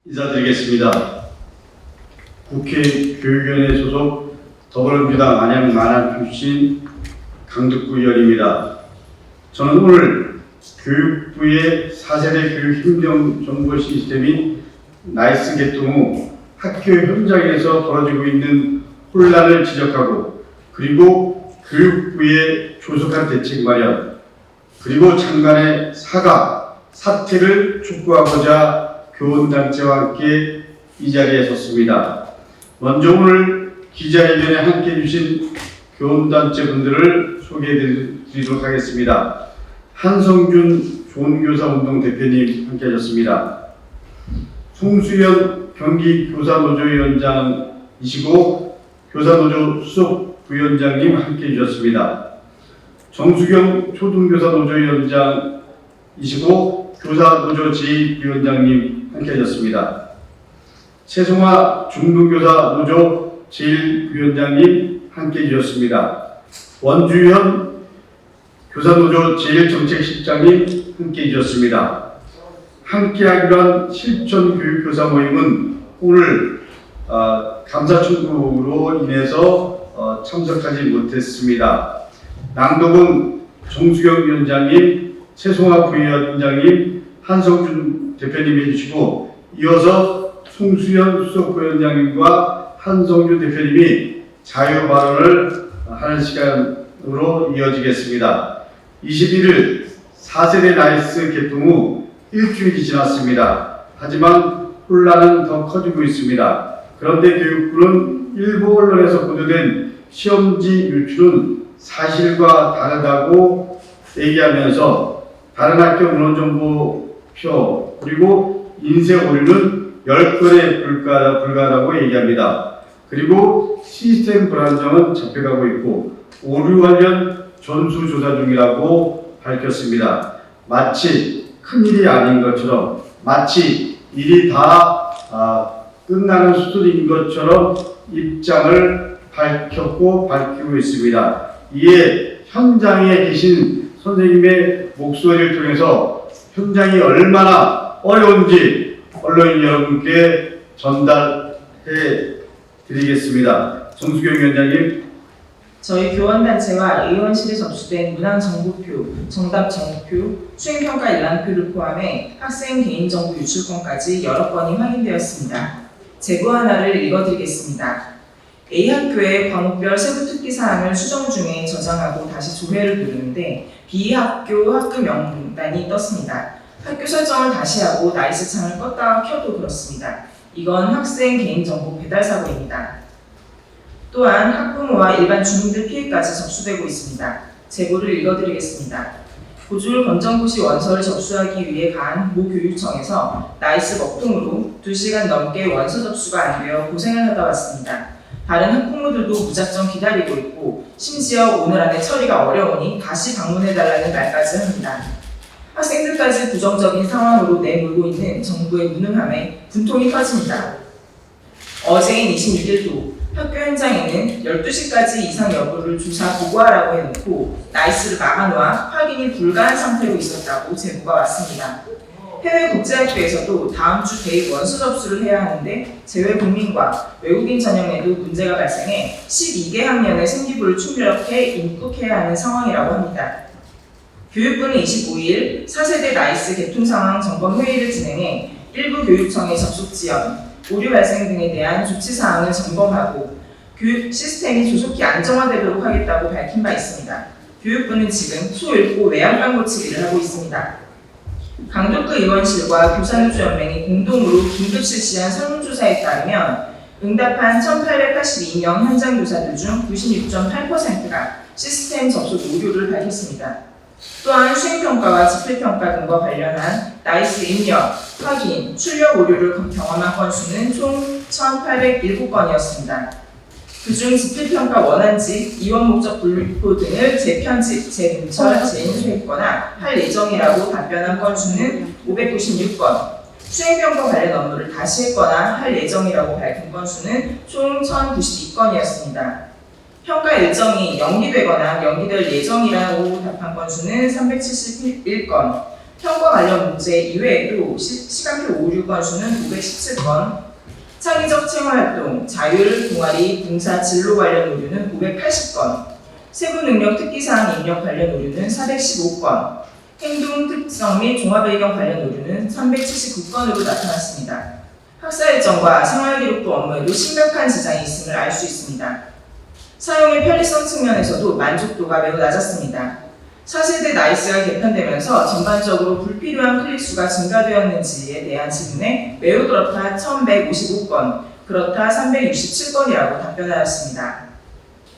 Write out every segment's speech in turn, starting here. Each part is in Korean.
인사드리겠습니다. 국회 교육위원회 소속 더불어민주당 안양 마남 출신 강덕구 의원입니다. 저는 오늘 교육부의 4세대 교육 행정 정보 시스템인 나이스 개통 후 학교 현장에서 벌어지고 있는 혼란을 지적하고, 그리고 교육부의 조속한 대책 마련, 그리고 장관의 사과, 사퇴를 촉구하고자 교원단체와 함께 이 자리에 섰습니다. 먼저 오늘 기자회견에 함께 해주신 교원단체 분들을 소개해드리도록 하겠습니다. 한성준 좋은교사운동 대표님 함께 하셨습니다. 송수연 경기교사노조위원장이시고 교사노조 수석 부위원장님 함께 해주셨습니다. 정수경 초등교사노조위원장이시고 교사노조 제1위원장님 함께 하셨습니다. 최송화 중등교사노조 제1위원장님 함께 해주셨습니다. 원주현 교사노조 제1정책실장님 함께 해주셨습니다. 함께하기로 한 실전교육교사 모임은 오늘 감사 청구로 인해서 참석하지 못했습니다. 낭독은 정수경 위원장님, 최송화 부위원장님, 한성준 대표님 해주시고, 이어서 송수연 수석부위원장님과 한성준 대표님이 자유 발언을 하는 시간으로 이어지겠습니다. 21일 4세대 나이스 개통 후 일주일이 지났습니다. 하지만 혼란은 더 커지고 있습니다. 그런데 교육부는 일부 언론에서 보도된 시험지 유출은 사실과 다르다고 얘기하면서 다른 학교 문헌정보표 그리고 인쇄 오류는 10건에 불과하다고 얘기합니다. 그리고 시스템 불안정은 잡혀가고 있고 오류 관련 전수조사 중이라고 밝혔습니다. 마치 큰일이 아닌 것처럼, 마치 일이 다 끝나는 수준인 것처럼 입장을 밝히고 있습니다. 이에 현장에 계신 선생님의 목소리를 통해서 현장이 얼마나 어려운지 언론인 여러분께 전달해 드리겠습니다. 정수경 위원장님. 저희 교원단체와 의원실에 접수된 문항정보표, 정답정보표, 수행평가 일람표를 포함해 학생 개인정보 유출건까지 여러 건이 확인되었습니다. 제보 하나를 읽어드리겠습니다. A학교의 과목별 세부 특기 사항을 수정 중에 저장하고 다시 조회를 누르는데 B학교 학급 명단이 떴습니다. 학교 설정을 다시 하고 나이스 창을 껐다가 켜도 그렇습니다. 이건 학생 개인정보 배달 사고입니다. 또한 학부모와 일반 주민들 피해까지 접수되고 있습니다. 제보를 읽어드리겠습니다. 고졸 검정고시 원서를 접수하기 위해 간 모 교육청에서 나이스 먹통으로 2시간 넘게 원서 접수가 안 되어 고생을 하다 왔습니다. 다른 학부모들도 무작정 기다리고 있고 심지어 오늘 안에 처리가 어려우니 다시 방문해달라는 말까지 합니다. 학생들까지 부정적인 상황으로 내몰고 있는 정부의 무능함에 분통이 터집니다. 어제인 26일도 학교 현장에는 12시까지 이상 여부를 조사 보고하라고 해놓고 나이스를 막아놓아 확인이 불가한 상태로 있었다고 제보가 왔습니다. 해외 국제학교에서도 다음 주 대입 원서 접수를 해야 하는데 재외국민과 외국인 전형에도 문제가 발생해 12개 학년의 생기부를 출력해 입국해야 하는 상황이라고 합니다. 교육부는 25일 4세대 나이스 개통 상황 점검 회의를 진행해 일부 교육청의 접속 지연, 오류 발생 등에 대한 조치 사항을 점검하고 교육 시스템이 조속히 안정화되도록 하겠다고 밝힌 바 있습니다. 교육부는 지금 소읽고 외양간 고치기를 하고 있습니다. 강덕구 의원실과 교사노조연맹이 공동으로 긴급 실시한 설문조사에 따르면 응답한 1882명 현장 교사들 중 96.8%가 시스템 접속 오류를 밝혔습니다. 또한 수행평가와 집필평가 등과 관련한 나이스 입력, 확인, 출력 오류를 경험한 건수는 총 1,807건이었습니다. 그중 집필평가 원안지, 이원 목적 분류 등을 재편집, 재분철, 재인수했거나 할 예정이라고 답변한 건수는 596건, 수행평가 관련 업무를 다시 했거나 할 예정이라고 밝힌 건수는 총 1,092건이었습니다. 평가 일정이 연기되거나 연기될 예정이라고 답한 건수는 371건, 평가 관련 문제 이외에도 시간표 오류 건수는 917건, 창의적 체험활동, 자율, 동아리, 봉사, 진로 관련 오류는 580건, 세부능력 특기사항 입력 관련 오류는 415건, 행동 특성 및 종합의견 관련 오류는 379건으로 나타났습니다. 학사 일정과 생활기록부 업무에도 심각한 지장이 있음을 알 수 있습니다. 사용의 편리성 측면에서도 만족도가 매우 낮았습니다. 차세대 나이스가 개편되면서 전반적으로 불필요한 클릭수가 증가되었는지에 대한 질문에 매우 그렇다 1155건, 그렇다 367건이라고 답변하였습니다.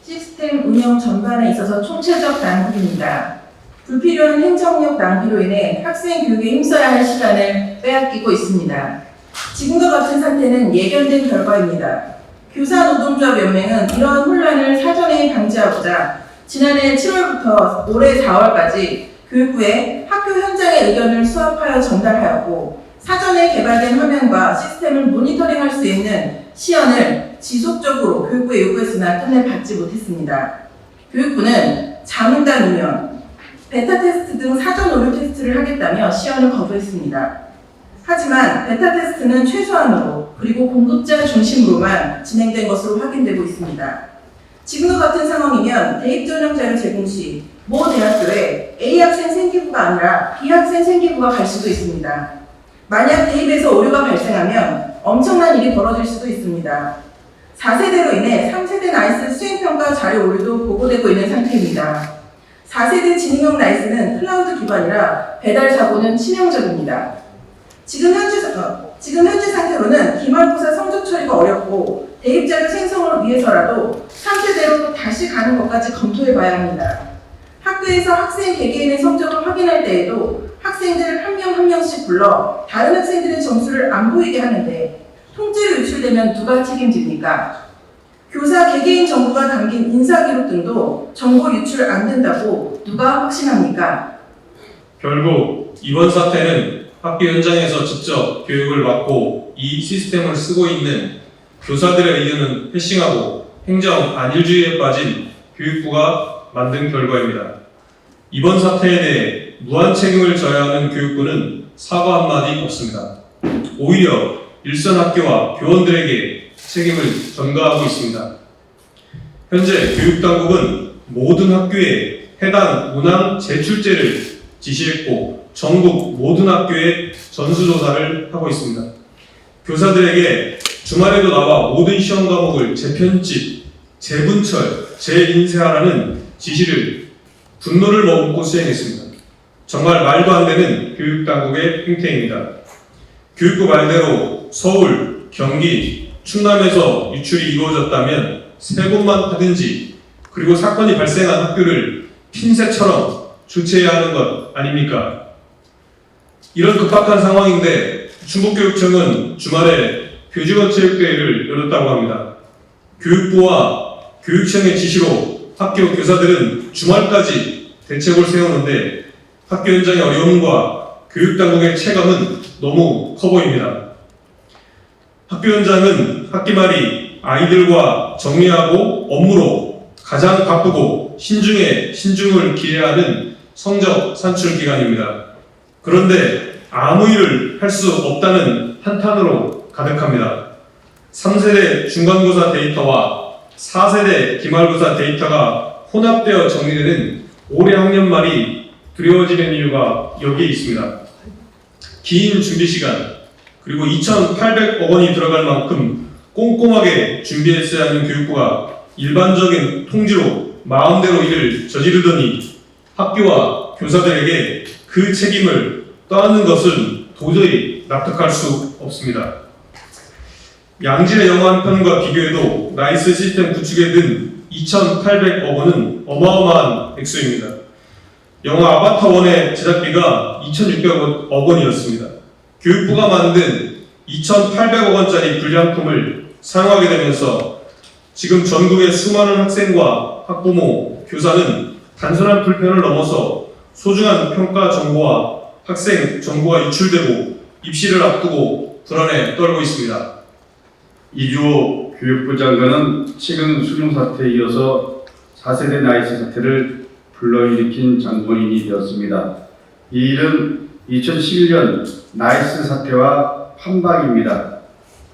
시스템 운영 전반에 있어서 총체적 낭비입니다. 불필요한 행정력 낭비로 인해 학생 교육에 힘써야 할 시간을 빼앗기고 있습니다. 지금과 같은 상태는 예견된 결과입니다. 교사노동조합연맹은 이러한 혼란을 사전에 방지하고자 지난해 7월부터 올해 4월까지 교육부에 학교 현장의 의견을 수합하여 전달하였고, 사전에 개발된 화면과 시스템을 모니터링할 수 있는 시연을 지속적으로 교육부에 요구했으나 끝내 받지 못했습니다. 교육부는 자문단 운영, 베타 테스트 등 사전 오류 테스트를 하겠다며 시연을 거부했습니다. 하지만 베타 테스트는 최소한으로 그리고 공급자 중심으로만 진행된 것으로 확인되고 있습니다. 지금과 같은 상황이면 대입 전형 자료 제공 시 모 대학교에 A 학생 생기부가 아니라 B 학생 생기부가 갈 수도 있습니다. 만약 대입에서 오류가 발생하면 엄청난 일이 벌어질 수도 있습니다. 4세대로 인해 3세대 나이스 수행평가 자료 오류도 보고되고 있는 상태입니다. 4세대 진행형 나이스는 클라우드 기반이라 배달 사고는 치명적입니다. 지금 현재 상태로는 기말고사 성적 처리가 어렵고 대입자료 생성을 위해서라도 3세대로 또 다시 가는 것까지 검토해 봐야 합니다. 학교에서 학생 개개인의 성적을 확인할 때에도 학생들 한 명 한 명씩 불러 다른 학생들의 점수를 안 보이게 하는데 통째로 유출되면 누가 책임집니까? 교사 개개인 정보가 담긴 인사기록 등도 정보 유출 안 된다고 누가 확신합니까? 결국 이번 사태는 학교 현장에서 직접 교육을 맡고 이 시스템을 쓰고 있는 교사들의 의견은 패싱하고 행정 안일주의에 빠진 교육부가 만든 결과입니다. 이번 사태에 대해 무한 책임을 져야 하는 교육부는 사과 한마디 없습니다. 오히려 일선 학교와 교원들에게 책임을 전가하고 있습니다. 현재 교육당국은 모든 학교에 해당 문항 제출제를 지시했고 전국 모든 학교에 전수조사를 하고 있습니다. 교사들에게 주말에도 나와 모든 시험 과목을 재편집, 재분철, 재인쇄하라는 지시를 분노를 머금고 수행했습니다. 정말 말도 안 되는 교육당국의 행태입니다. 교육부 말대로 서울, 경기, 충남에서 유출이 이루어졌다면 세 곳만 하든지, 그리고 사건이 발생한 학교를 핀셋처럼 조치해야 하는 것 아닙니까? 이런 급박한 상황인데 충북교육청은 주말에 교직원 체육대회를 열었다고 합니다. 교육부와 교육청의 지시로 학교 교사들은 주말까지 대책을 세우는데 학교 현장의 어려움과 교육당국의 체감은 너무 커 보입니다. 학교 현장은 학기 말이 아이들과 정리하고 업무로 가장 바쁘고 신중에 신중을 기해야 하는 성적 산출 기간입니다. 그런데 아무 일을 할 수 없다는 한탄으로 가득합니다. 3세대 중간고사 데이터와 4세대 기말고사 데이터가 혼합되어 정리되는 올해 학년 말이 두려워지는 이유가 여기에 있습니다. 긴 준비 시간, 그리고 2,800억 원이 들어갈 만큼 꼼꼼하게 준비했어야 하는 교육부가 일반적인 통지로 마음대로 일을 저지르더니 학교와 교사들에게 그 책임을 떠안는 것은 도저히 납득할 수 없습니다. 양질의 영화 한 편과 비교해도 나이스 시스템 구축에 든 2,800억 원은 어마어마한 액수입니다. 영화 아바타 1의 제작비가 2,600억 원이었습니다. 교육부가 만든 2,800억 원짜리 불량품을 사용하게 되면서 지금 전국의 수많은 학생과 학부모, 교사는 단순한 불편을 넘어서 소중한 평가 정보와 학생 정보가 유출되고 입시를 앞두고 불안에 떨고 있습니다. 이주호 교육부 장관은 최근 수능 사태에 이어서 4세대 나이스 사태를 불러일으킨 장본인이 되었습니다. 이 일은 2011년 나이스 사태와 판박입니다.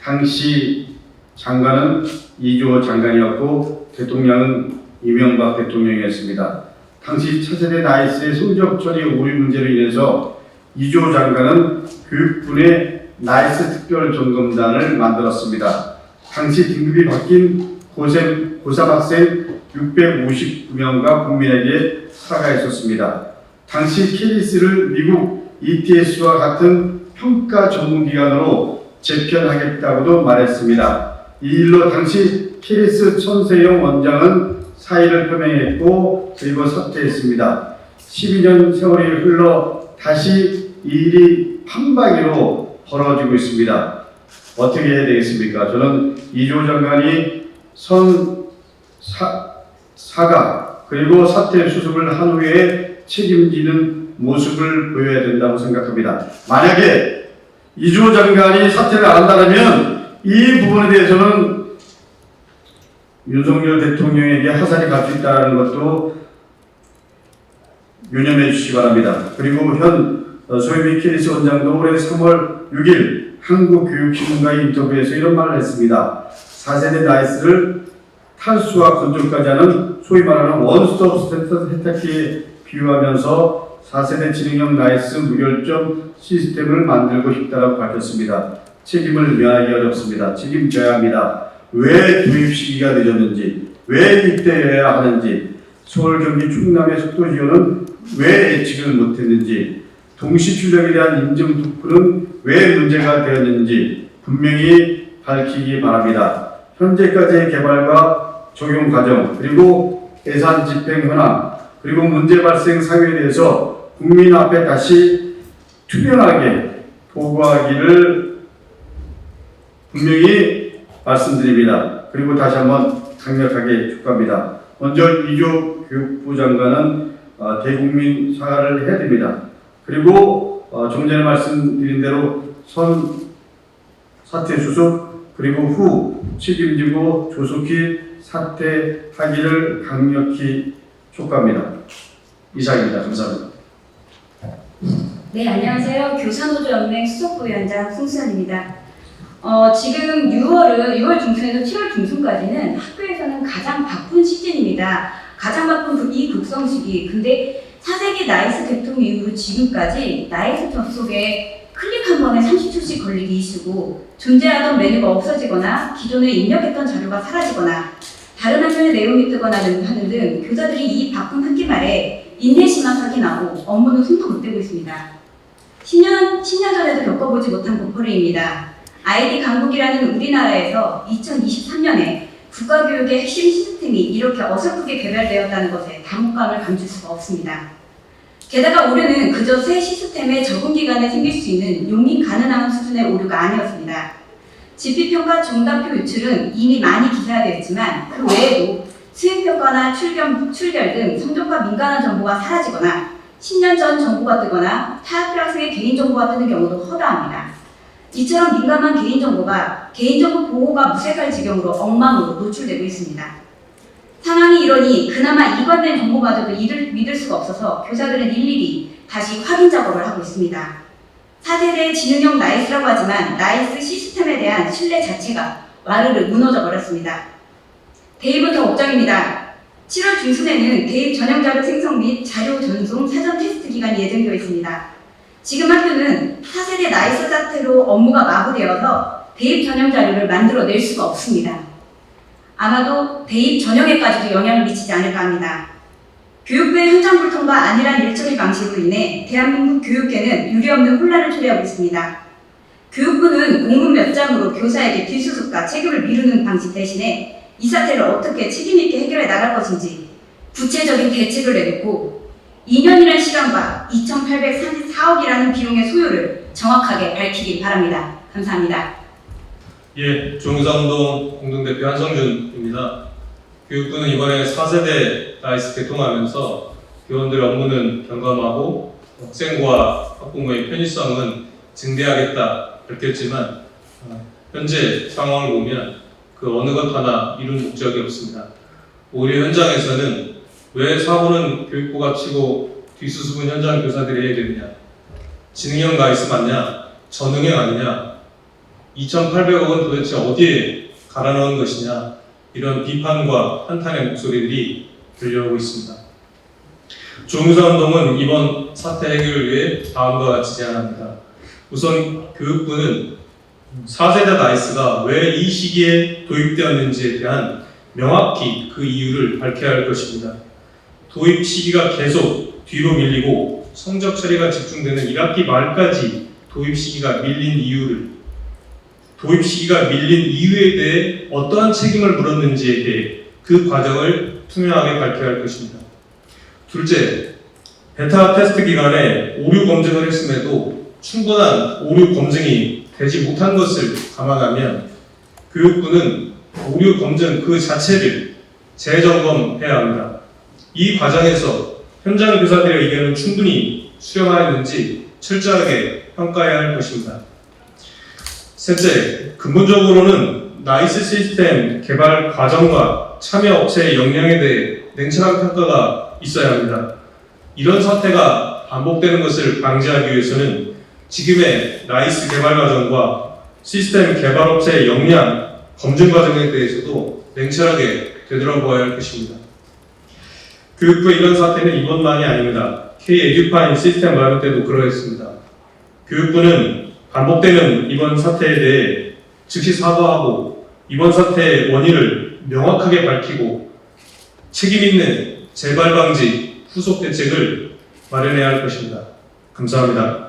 당시 장관은 이주호 장관이었고 대통령은 이명박 대통령이었습니다. 당시 차세대 나이스의 성적 처리 오류 문제로 인해서 이주호 장관은 교육부의 나이스 특별 점검단을 만들었습니다. 당시 등급이 바뀐 고3 학생 659명과 국민에게 사과했었습니다. 당시 케리스를 미국 ETS와 같은 평가 전문기관으로 재편하겠다고도 말했습니다. 이 일로 당시 케리스 천세영 원장은 사의를 표명했고 그리고 사퇴했습니다. 12년 세월이 흘러 다시 이 일이 판박이로 벌어지고 있습니다. 어떻게 해야 되겠습니까? 저는 이주호 장관이 사과 그리고 사퇴 수습을 한 후에 책임지는 모습을 보여야 된다고 생각합니다. 만약에 이주호 장관이 사퇴를 안 한다면 이 부분에 대해서는 윤석열 대통령에게 하살이 갈 수 있다는 것도 유념해 주시기 바랍니다. 그리고 현 소혜미 케리스 원장도 올해 3월 6일 한국교육신문과의 인터뷰에서 이런 말을 했습니다. 4세대 나이스를 탈수와 건조까지 하는 소위 말하는 원스톱 세탁기에 비유하면서 4세대 지능형 나이스 무결점 시스템을 만들고 싶다고 밝혔습니다. 책임을 면하기 어렵습니다. 책임져야 합니다. 왜 도입 시기가 늦었는지, 왜 입대해야 하는지, 서울, 경기, 충남의 속도 지원은 왜 예측을 못했는지, 동시 출력에 대한 인증 도표는 왜 문제가 되었는지 분명히 밝히기 바랍니다. 현재까지의 개발과 적용 과정, 그리고 예산 집행 현황, 그리고 문제 발생 사유에 대해서 국민 앞에 다시 투명하게 보고하기를 분명히 말씀드립니다. 그리고 다시 한번 강력하게 촉구합니다. 먼저 이주호 교육부 장관은 대국민 사과를 해야 됩니다. 그리고 좀 전에 말씀드린 대로 사퇴 수습 그리고 후 책임지고 조속히 사퇴하기를 강력히 촉구합니다. 이상입니다. 감사합니다. 네, 안녕하세요. 교사노조연맹 수석부위원장 송수연입니다. 지금 6월 중순에서 7월 중순까지는 학교에서는 가장 바쁜 시즌입니다. 가장 바쁜 이 국성 시기. 근데 4세기 나이스 개통 이후로 지금까지 나이스 접속에 클릭 한 번에 30초씩 걸리기 이슈고 존재하던 메뉴가 없어지거나 기존에 입력했던 자료가 사라지거나 다른 학년의 내용이 뜨거나 하는 등 교사들이 이 바쁜 학기 말에 인내심만 확인하고 업무는 손도 못 대고 있습니다. 10년 전에도 겪어보지 못한 고퍼레입니다. 아이디 강국이라는 우리나라에서 2023년에 국가교육의 핵심 시스템이 이렇게 어설프게 개발되었다는 것에 당혹감을 감출 수가 없습니다. 게다가 올해는 그저 새 시스템의 적응 기간에 생길 수 있는 용인 가능한 수준의 오류가 아니었습니다. 지필평가 정답표 유출은 이미 많이 기사화되었지만 그 외에도 수행평가나 출결 등 성적과 민감한 정보가 사라지거나 10년 전 정보가 뜨거나 타학교 학생의 개인정보가 뜨는 경우도 허다합니다. 이처럼 민감한 개인정보 보호가 무색할 지경으로 엉망으로 노출되고 있습니다. 상황이 이러니 그나마 이관된 정보마저도 믿을 수가 없어서 교사들은 일일이 다시 확인 작업을 하고 있습니다. 4세대 지능형 나이스라고 하지만 나이스 시스템에 대한 신뢰 자체가 와르르 무너져 버렸습니다. 대입은 더 걱정입니다. 7월 중순에는 대입 전형 자료 생성 및 자료 전송 사전 테스트 기간이 예정되어 있습니다. 지금 학교는 4세대 나이스 사태로 업무가 마구되어서 대입 전형 자료를 만들어낼 수가 없습니다. 아마도 대입 전형에까지도 영향을 미치지 않을까 합니다. 교육부의 현장 불통과 안일한 일처리 방식으로 인해 대한민국 교육계는 유례없는 혼란을 초래하고 있습니다. 교육부는 공문 몇 장으로 교사에게 뒷수습과 책임을 미루는 방식 대신에 이 사태를 어떻게 책임있게 해결해 나갈 것인지 구체적인 대책을 내놓고 2년이라는 시간과 2,834억이라는 비용의 소요를 정확하게 밝히길 바랍니다. 감사합니다. 예, 중사운동 공동대표 한성준입니다. 교육부는 이번에 4세대 나이스 개통하면서 교원들 업무는 경감하고 학생과 학부모의 편의성은 증대하겠다 밝혔지만 현재 상황을 보면 그 어느 것 하나 이룬 목적이 없습니다. 오히려 현장에서는 왜 사고는 교육부가 치고 뒷수습은 현장 교사들이 해야 되느냐, 지능형 나이스 맞냐? 전능형 아니냐? 2,800억은 도대체 어디에 갈아 넣은 것이냐? 이런 비판과 한탄의 목소리들이 들려오고 있습니다. 조응사 운동은 이번 사태 해결을 위해 다음과 같이 제안합니다. 우선 교육부는 4세대 나이스가 왜 이 시기에 도입되었는지에 대한 명확히 그 이유를 밝혀야 할 것입니다. 도입 시기가 계속 뒤로 밀리고 성적 처리가 집중되는 1학기 말까지 도입 시기가 밀린 이유에 대해 어떠한 책임을 물었는지에 대해 그 과정을 투명하게 밝혀야 할 것입니다. 둘째, 베타 테스트 기간에 오류 검증을 했음에도 충분한 오류 검증이 되지 못한 것을 감안하면 교육부는 오류 검증 그 자체를 재점검해야 합니다. 이 과정에서 현장 교사들의 의견을 충분히 수렴하였는지 철저하게 평가해야 할 것입니다. 셋째, 근본적으로는 나이스 시스템 개발 과정과 참여 업체의 역량에 대해 냉철한 평가가 있어야 합니다. 이런 사태가 반복되는 것을 방지하기 위해서는 지금의 나이스 개발 과정과 시스템 개발 업체의 역량 검증 과정에 대해서도 냉철하게 되돌아보아야 할 것입니다. 교육부의 이런 사태는 이번만이 아닙니다. K-에듀파인 시스템 마련 때도 그러했습니다. 교육부는 반복되는 이번 사태에 대해 즉시 사과하고 이번 사태의 원인을 명확하게 밝히고 책임 있는 재발 방지 후속 대책을 마련해야 할 것입니다. 감사합니다.